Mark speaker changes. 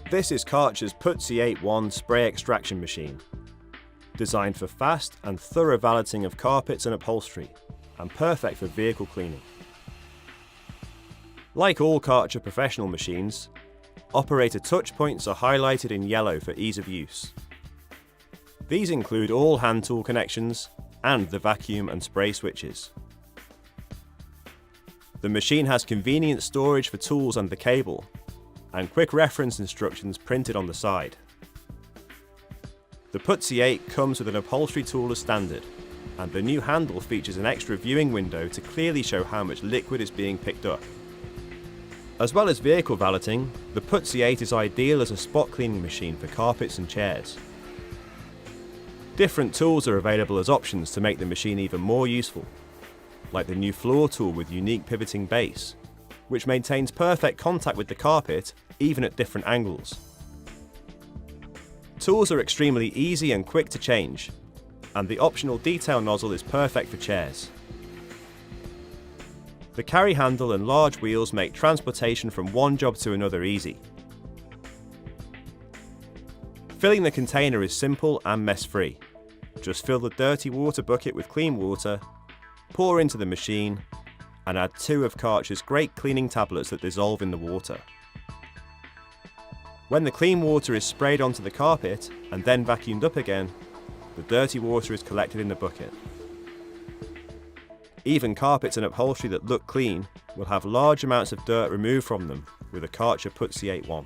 Speaker 1: This is Kärcher's Puzzi 8.1 spray extraction machine, designed for fast and thorough valeting of carpets and upholstery, and perfect for vehicle cleaning. Like all Kärcher professional machines, operator touch points are highlighted in yellow for ease of use. These include all hand tool connections and the vacuum and spray switches. The machine has convenient storage for tools and the cable, and quick reference instructions printed on the side. The Puzzi 8 comes with an upholstery tool as standard, and the new handle features an extra viewing window to clearly show how much liquid is being picked up. As well as vehicle valeting, the Puzzi 8 is ideal as a spot cleaning machine for carpets and chairs. Different tools are available as options to make the machine even more useful, like the new floor tool with unique pivoting base, which maintains perfect contact with the carpet even at different angles. Tools are extremely easy and quick to change, and the optional detail nozzle is perfect for chairs. The carry handle and large wheels make transportation from one job to another easy. Filling the container is simple and mess-free. Just fill the dirty water bucket with clean water, pour into the machine, and add 2 of Kärcher's great cleaning tablets that dissolve in the water. When the clean water is sprayed onto the carpet and then vacuumed up again, the dirty water is collected in the bucket. Even carpets and upholstery that look clean will have large amounts of dirt removed from them with a Kärcher Puzzi 8.1.